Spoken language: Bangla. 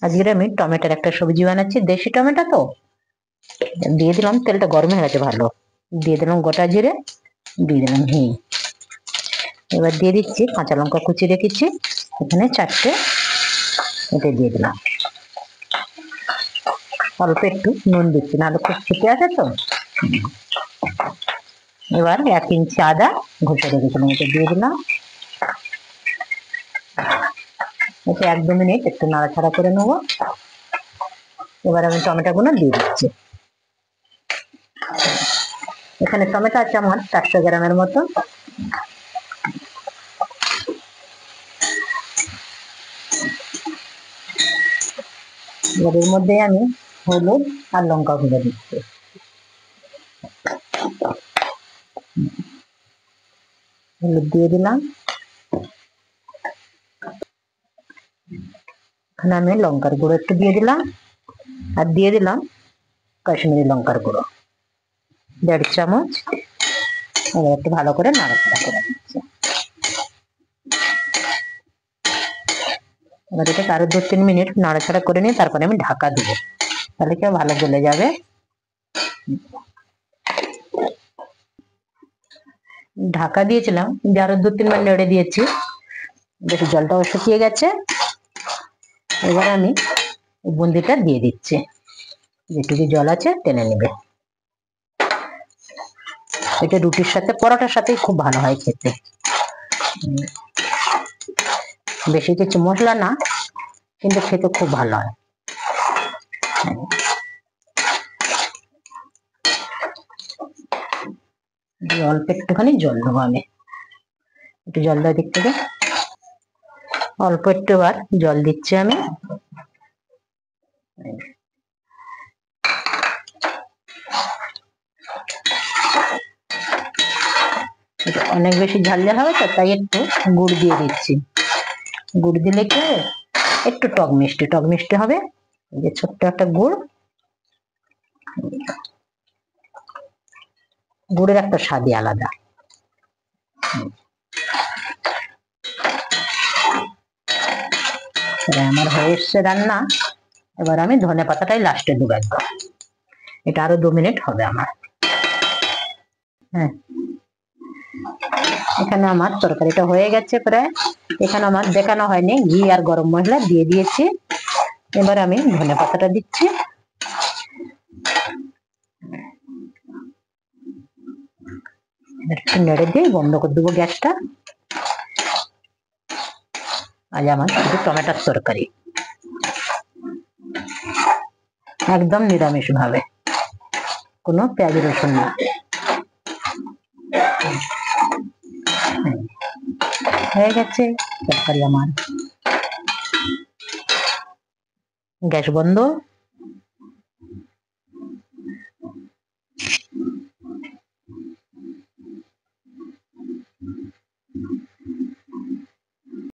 আজকে আমি টমেটোর একটা সবজি বানাচ্ছি, দেশি টমেটো তো। দিয়ে দিলাম, তেলটা গরম হয়ে গেছে ভালো। দিয়ে দিলাম গোটা জিরে, দিয়ে দিলাম হিং। এবার দিয়ে দিচ্ছি কাঁচা লঙ্কা কুচি রেখেছি এখানে 4টে, এটা দিয়ে দিলাম। অল্প একটু নুন দিচ্ছি, নাহলে খুব ছিটে আছে তো। এবার 1 ইঞ্চি আদা ঘষে রেখেছিলাম, এটা দিয়ে দিলাম। এটা 1-2 মিনিট একটু নাড়াচাড়া করে নেবো। এবার আমি টমেটো গুলো দিয়ে দিচ্ছি। এখানে টমেটো আছে আমার 400 গ্রামের মতো। এর মধ্যে আমি হলুদ আর লঙ্কা গুঁড়ো দিচ্ছি। হলুদ দিয়ে দিলাম, এখানে আমি লঙ্কার গুঁড়ো একটু দিয়ে দিলাম, আর দিয়ে দিলাম কাশ্মীরি লঙ্কার গুঁড়ো 1.5 চামচ। এবার একটু ভালো করে নাড়াচাড়া করে দিচ্ছি। এবার এটাকে আরো 2-3 মিনিট নাড়াচাড়া করে নিয়ে তারপরে আমি ঢাকা দেবো, তাহলে কি ভালো গলে যাবে। ঢাকা দিয়েছিলাম, আরো 2-3 মিনিট নেড়ে দিয়েছি, বেশি জলটাও শুকিয়ে গেছে। এবার আমি বুন্দিটা দিয়ে দিচ্ছি, যেটুকু জল আছে টেনে নেবে। এটা রুটির সাথে পরোটার সাথে খুব ভালো হয় খেতে। বেশি কিছু মশলা না, কিন্তু খেতে খুব ভালো হয়। অল্প একটুখানি জল দেবো আমি, একটু জল দেওয়া দিক থেকে অল্প একটু বার জল দিচ্ছি আমি। অনেক বেশি ঝাল ঝাল হবে তো, তাই একটু গুড় দিয়ে দিচ্ছি। গুড় দিলে কি একটু টক মিষ্টি হবে। এই যে ছোট্ট একটা গুড়, গুড়ের একটা স্বাদই আলাদা। আমার হয়ে এসছে রান্না। এবার আমি ধনে পাতাটাই লাস্টে দেবো একদম। এটা আরো 2 মিনিট হবে আমার। হ্যাঁ, এখানে আমার তরকারিটা হয়ে গেছে প্রায়। এখানে আমার দেখানো হয়নি, ঘি আর গরম মশলা দিয়ে দিয়েছি। এবার আমি ধনে পাতাটা দিচ্ছি। একটু নেড়ে দিয়ে বন্ধ করে দেবো গ্যাসটা। আজ আমার শুধু টমেটোর তরকারি, একদম নিরামিষ ভাবে, কোনো পেঁয়াজ রসুন না। হয়ে গেছে তরকারি আমার। গ্যাস বন্ধ।